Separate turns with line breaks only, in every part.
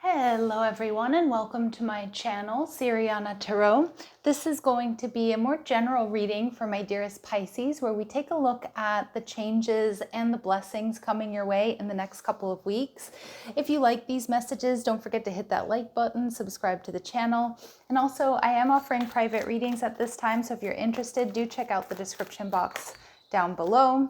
Hello everyone and welcome to my channel, Siriana Tarot. This is going to be a more general reading for my dearest Pisces, where we take a look at the changes and the blessings coming your way in the next couple of weeks. If you like these messages, don't forget to hit that like button, subscribe to the channel. And also, I am offering private readings at this time, so if you're interested, do check out the description box down below.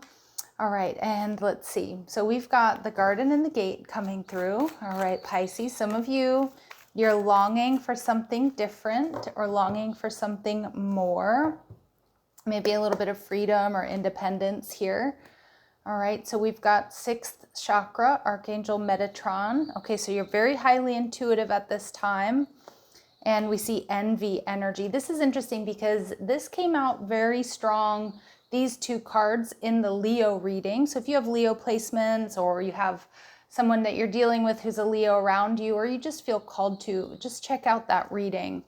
All right, and let's see. So we've got the garden and the gate coming through. All right, Pisces, some of you, you're longing for something different or longing for something more. Maybe a little bit of freedom or independence here. All right, so we've got 6th chakra, Archangel Metatron. Okay, so you're very highly intuitive at this time. And we see envy energy. This is interesting because this came out very strong, these two cards, in the Leo reading. So if you have Leo placements, or you have someone that you're dealing with who's a Leo around you, or you just feel called to, just check out that reading.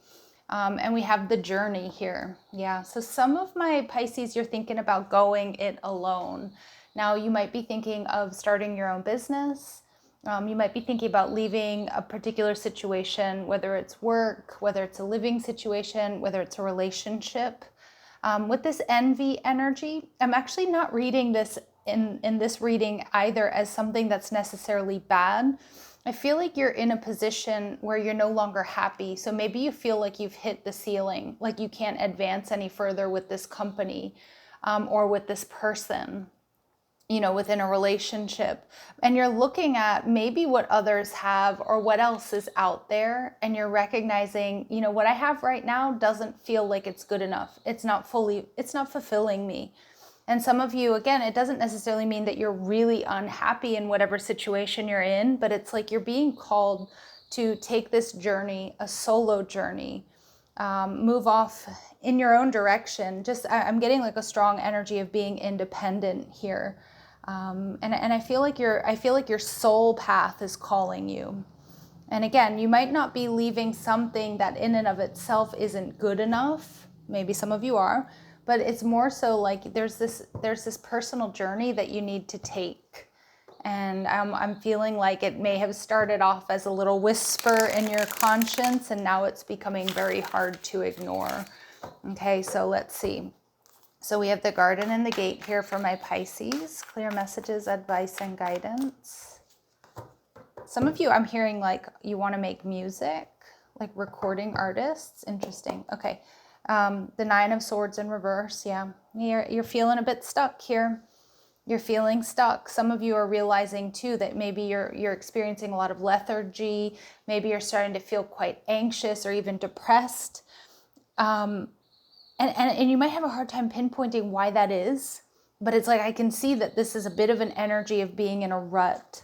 And we have the journey here. Yeah, so some of my Pisces, you're thinking about going it alone. Now you might be thinking of starting your own business. You might be thinking about leaving a particular situation, whether it's work, whether it's a living situation, whether it's a relationship. With this envy energy, I'm actually not reading this in this reading either as something that's necessarily bad. I feel like you're in a position where you're no longer happy. So maybe you feel like you've hit the ceiling, like you can't advance any further with this company or with this person, you know, within a relationship, and you're looking at maybe what others have or what else is out there, and you're recognizing, you know, what I have right now doesn't feel like it's good enough. It's not fulfilling me. And some of you, again, it doesn't necessarily mean that you're really unhappy in whatever situation you're in, but it's like you're being called to take this journey, a solo journey, move off in your own direction. I'm getting like a strong energy of being independent here. And I feel like your soul path is calling you. And again, you might not be leaving something that in and of itself isn't good enough. Maybe some of you are, but it's more so like there's this personal journey that you need to take. And I'm feeling like it may have started off as a little whisper in your conscience, and now it's becoming very hard to ignore. Okay, so let's see. So we have the garden and the gate here for my Pisces. Clear messages, advice, and guidance. Some of you, I'm hearing like you want to make music, like recording artists. Interesting. Okay. The 9 of Swords in reverse. Yeah. You're feeling a bit stuck here. You're feeling stuck. Some of you are realizing too that maybe you're experiencing a lot of lethargy. Maybe you're starting to feel quite anxious or even depressed. And you might have a hard time pinpointing why that is, but it's like I can see that this is a bit of an energy of being in a rut.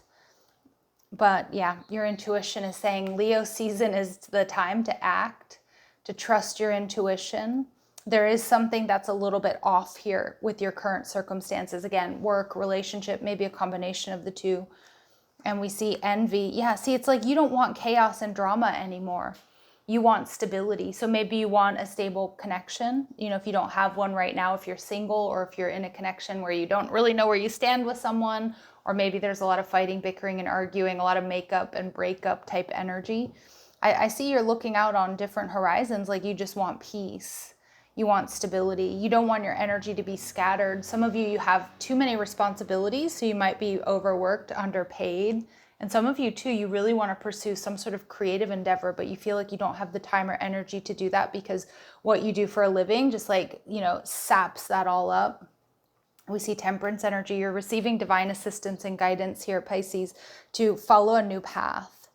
But yeah, your intuition is saying Leo season is the time to act, to trust your intuition. There is something that's a little bit off here with your current circumstances. Again, work, relationship, maybe a combination of the two. And we see envy. Yeah, see, it's like you don't want chaos and drama anymore. You want stability. So maybe you want a stable connection. You know, if you don't have one right now, if you're single, or if you're in a connection where you don't really know where you stand with someone, or maybe there's a lot of fighting, bickering, and arguing, a lot of makeup and breakup type energy. I see you're looking out on different horizons, like you just want peace. You want stability. You don't want your energy to be scattered. Some of you have too many responsibilities, so you might be overworked, underpaid. And some of you too, you really want to pursue some sort of creative endeavor, but you feel like you don't have the time or energy to do that because what you do for a living just like, you know, saps that all up. We see temperance energy. You're receiving divine assistance and guidance here, Pisces, to follow a new path.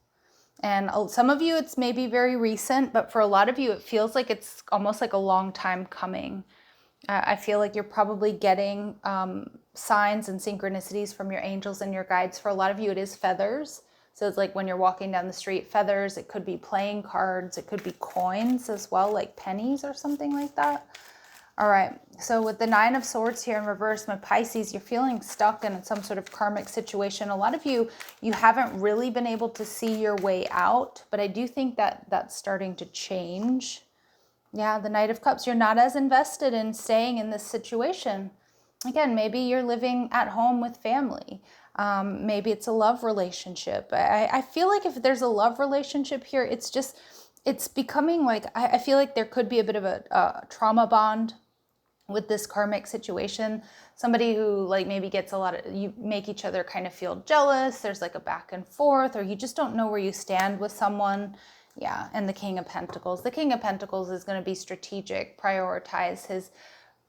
And some of you, it's maybe very recent, but for a lot of you, it feels like it's almost like a long time coming. I feel like you're probably getting signs and synchronicities from your angels and your guides. For a lot of you, it is feathers. So it's like when you're walking down the street, feathers. It could be playing cards. It could be coins as well, like pennies or something like that. All right, so with the 9 of Swords here in reverse, my Pisces, you're feeling stuck in some sort of karmic situation. A lot of you haven't really been able to see your way out, but I do think that that's starting to change. Yeah, the Knight of Cups, you're not as invested in staying in this situation. Again, maybe you're living at home with family. Maybe it's a love relationship. I feel like if there's a love relationship here, it's becoming like, I feel like there could be a bit of a trauma bond with this karmic situation. Somebody who like maybe gets a lot of, you make each other kind of feel jealous. There's like a back and forth, or you just don't know where you stand with someone. Yeah, and the King of Pentacles. The King of Pentacles is going to be strategic, prioritize his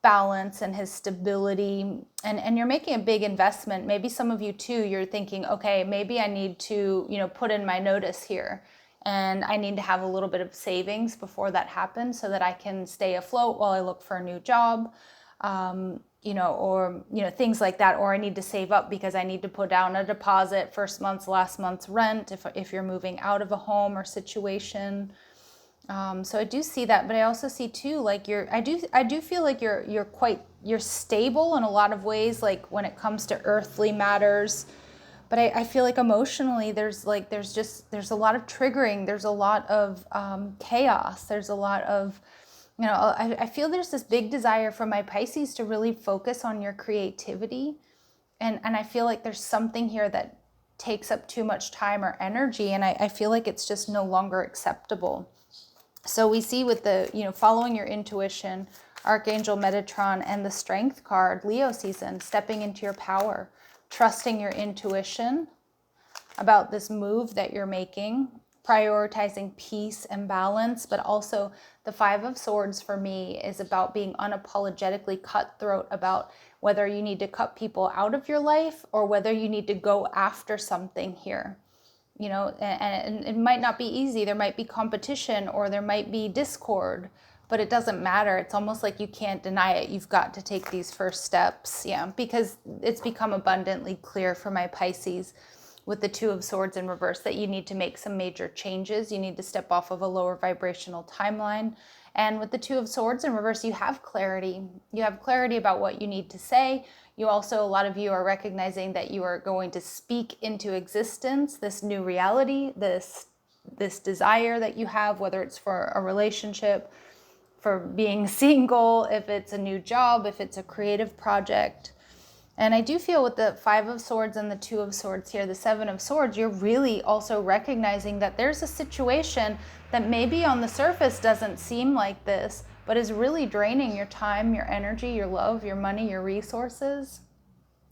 balance and his stability. And you're making a big investment. Maybe some of you too, you're thinking, okay, maybe I need to, put in my notice here. And I need to have a little bit of savings before that happens so that I can stay afloat while I look for a new job, or things like that. Or I need to save up because I need to put down a deposit, first month's, last month's rent, if you're moving out of a home or situation. So I do see that, but I also see too, like I do feel like you're stable in a lot of ways, like when it comes to earthly matters. But I feel like emotionally, there's a lot of triggering. There's a lot of chaos. There's a lot of, I feel there's this big desire from my Pisces to really focus on your creativity. And I feel like there's something here that takes up too much time or energy. And I feel like it's just no longer acceptable. So we see with the, following your intuition, Archangel Metatron, and the Strength card, Leo season, stepping into your power, trusting your intuition about this move that you're making, prioritizing peace and balance. But also the Five of Swords for me is about being unapologetically cutthroat about whether you need to cut people out of your life or whether you need to go after something here. And it might not be easy. There might be competition or there might be discord, but it doesn't matter. It's almost like you can't deny it. You've got to take these first steps. Yeah, because it's become abundantly clear for my Pisces with the Two of Swords in reverse that you need to make some major changes. You need to step off of a lower vibrational timeline. And with the Two of Swords in reverse, you have clarity. You have clarity about what you need to say. You also, a lot of you are recognizing that you are going to speak into existence this new reality, this desire that you have, whether it's for a relationship, for being single, if it's a new job, if it's a creative project. And I do feel with the Five of Swords and the Two of Swords here, the Seven of Swords, you're really also recognizing that there's a situation that maybe on the surface doesn't seem like this, but is really draining your time, your energy, your love, your money, your resources,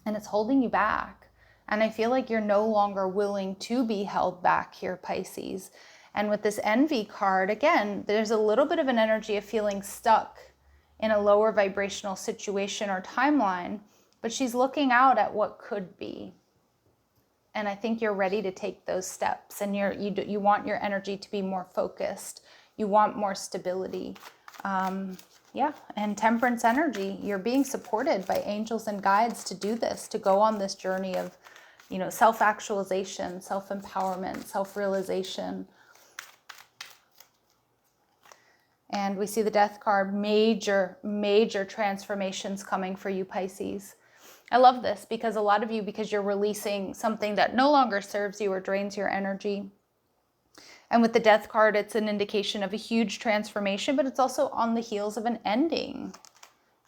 and it's holding you back. And I feel like you're no longer willing to be held back here, Pisces. And with this Envy card, again, there's a little bit of an energy of feeling stuck in a lower vibrational situation or timeline, but she's looking out at what could be. And I think you're ready to take those steps, and you want your energy to be more focused. You want more stability. And Temperance energy. You're being supported by angels and guides to do this, to go on this journey of, self-actualization, self-empowerment, self-realization. And we see the Death card, major, major transformations coming for you, Pisces. I love this because a lot of you, because you're releasing something that no longer serves you or drains your energy. And with the Death card, it's an indication of a huge transformation, but it's also on the heels of an ending.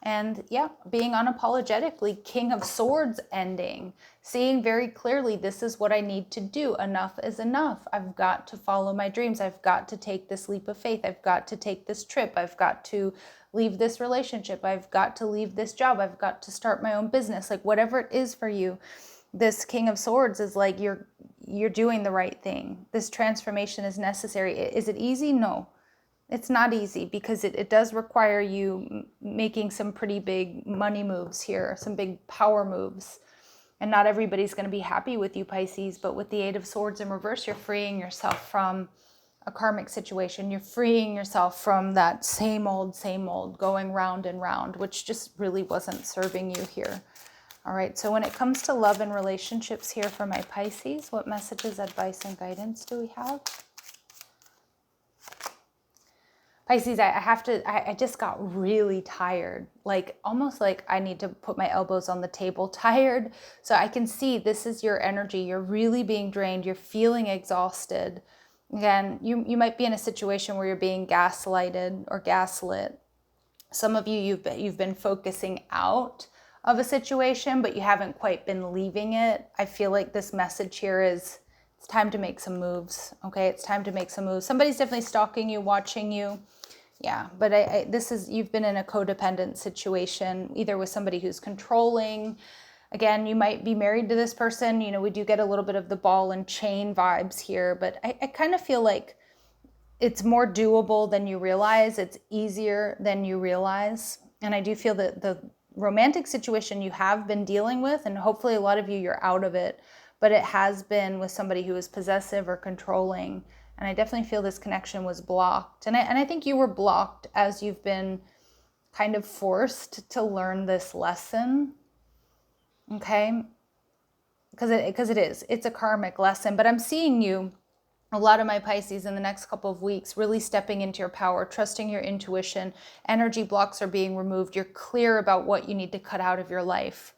And yeah, being unapologetically King of Swords ending, seeing very clearly, this is what I need to do. Enough is enough. I've got to follow my dreams. I've got to take this leap of faith. I've got to take this trip. I've got to leave this relationship. I've got to leave this job. I've got to start my own business. Like whatever it is for you, this King of Swords is like you're doing the right thing. This transformation is necessary. Is it easy? No. It's not easy because it does require you making some pretty big money moves here, some big power moves. And not everybody's going to be happy with you, Pisces, but with the Eight of Swords in reverse, you're freeing yourself from a karmic situation. You're freeing yourself from that same old, going round and round, which just really wasn't serving you here. All right, so when it comes to love and relationships here for my Pisces, what messages, advice, and guidance do we have? Pisces, I just got really tired, like almost like I need to put my elbows on the table, tired. So I can see this is your energy. You're really being drained. You're feeling exhausted. Again, you might be in a situation where you're being gaslighted or gaslit. Some of you, you've been focusing out of a situation, but you haven't quite been leaving it. I feel like this message here is it's time to make some moves. Okay, it's time to make some moves. Somebody's definitely stalking you, watching you. Yeah, but this is, you've been in a codependent situation, either with somebody who's controlling. Again, you might be married to this person. You know, we do get a little bit of the ball and chain vibes here, but I kind of feel like it's more doable than you realize. It's easier than you realize. And I do feel that the romantic situation you have been dealing with, and hopefully a lot of you, you're out of it, but it has been with somebody who is possessive or controlling. And I definitely feel this connection was blocked. And I think you were blocked as you've been kind of forced to learn this lesson. Okay, because it's a karmic lesson, but I'm seeing you, a lot of my Pisces, in the next couple of weeks, really stepping into your power, trusting your intuition. Energy blocks are being removed. You're clear about what you need to cut out of your life.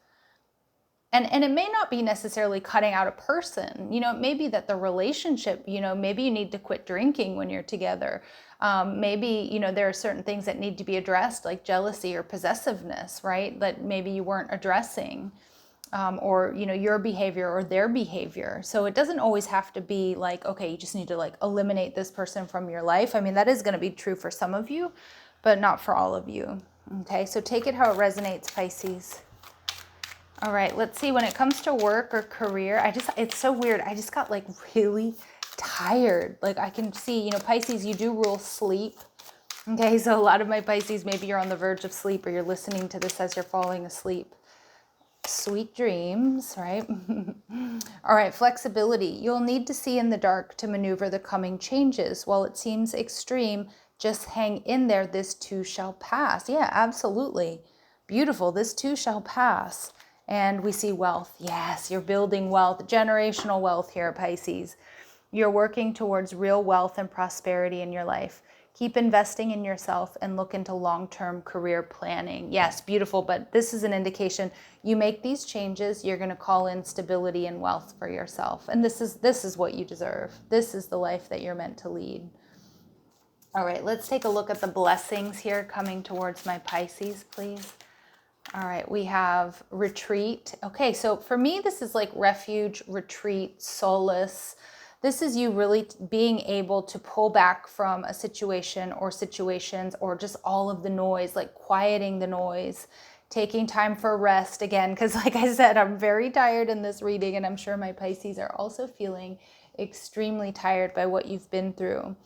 And it may not be necessarily cutting out a person. You know, it may be that the relationship, you know, maybe you need to quit drinking when you're together. Maybe, you know, there are certain things that need to be addressed, like jealousy or possessiveness, right? That maybe you weren't addressing. Or, you know, your behavior or their behavior. So it doesn't always have to be like, okay, you just need to like eliminate this person from your life. I mean, that is going to be true for some of you, but not for all of you. Okay, so take it how it resonates, Pisces. All right, let's see. When it comes to work or career, it's so weird. I just got like really tired. Like I can see, you know, Pisces, you do rule sleep. Okay, so a lot of my Pisces, maybe you're on the verge of sleep or you're listening to this as you're falling asleep. Sweet dreams, right? All right, flexibility. You'll need to see in the dark to maneuver the coming changes. While it seems extreme, just hang in there. This too shall pass. Yeah, absolutely. Beautiful. This too shall pass. And we see wealth. Yes, you're building wealth, generational wealth here, Pisces. You're working towards real wealth and prosperity in your life. Keep investing in yourself and look into long-term career planning. Yes, beautiful, but this is an indication you make these changes, you're going to call in stability and wealth for yourself. And this is what you deserve. This is the life that you're meant to lead. All right, let's take a look at the blessings here coming towards my Pisces, please. All right, we have retreat. Okay, so for me, this is like refuge, retreat, solace. This is you really being able to pull back from a situation or situations or just all of the noise, like quieting the noise, taking time for rest again. Because like I said, I'm very tired in this reading, and I'm sure my Pisces are also feeling extremely tired by what you've been through.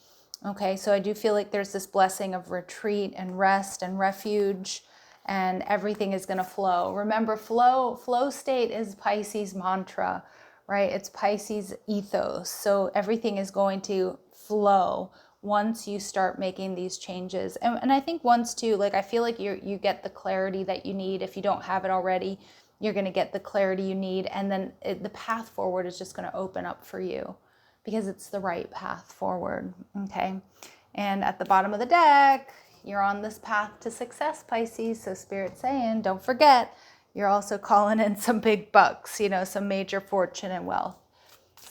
Okay, so I do feel like there's this blessing of retreat and rest and refuge, and everything is going to flow. Remember, flow state is Pisces mantra, right? It's Pisces ethos. So everything is going to flow once you start making these changes. And I think once too, like I feel like you get the clarity that you need. If you don't have it already, you're going to get the clarity you need. And then the path forward is just going to open up for you because it's the right path forward. Okay. And at the bottom of the deck, you're on this path to success, Pisces. So Spirit's saying, don't forget, you're also calling in some big bucks, you know, some major fortune and wealth.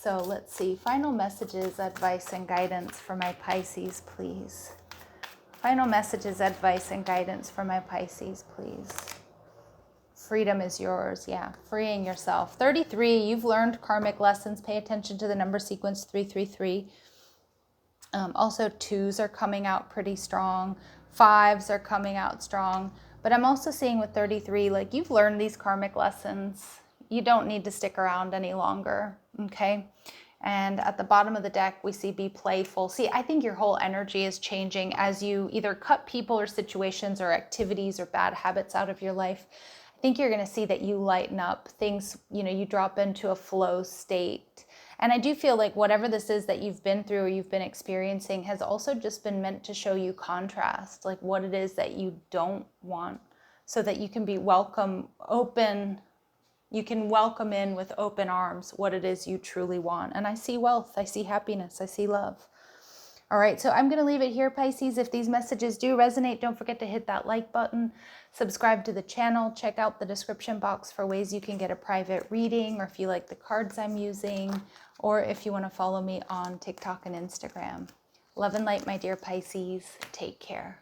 So let's see. Final messages, advice, and guidance for my Pisces, please. Final messages, advice, and guidance for my Pisces, please. Freedom is yours. Yeah, freeing yourself. 33, you've learned karmic lessons. Pay attention to the number sequence 333. Also, 2s are coming out pretty strong. 5s are coming out strong. But I'm also seeing with 33, like you've learned these karmic lessons. You don't need to stick around any longer, okay? And at the bottom of the deck, we see be playful. See, I think your whole energy is changing as you either cut people or situations or activities or bad habits out of your life. I think you're going to see that you lighten up things, you know, you drop into a flow state. And I do feel like whatever this is that you've been through or you've been experiencing has also just been meant to show you contrast, like what it is that you don't want, so that you can be open. You can welcome in with open arms what it is you truly want. And I see wealth, I see happiness, I see love. All right, so I'm going to leave it here, Pisces. If these messages do resonate, don't forget to hit that like button, subscribe to the channel, check out the description box for ways you can get a private reading, or if you like the cards I'm using, or if you want to follow me on TikTok and Instagram. Love and light, my dear Pisces. Take care.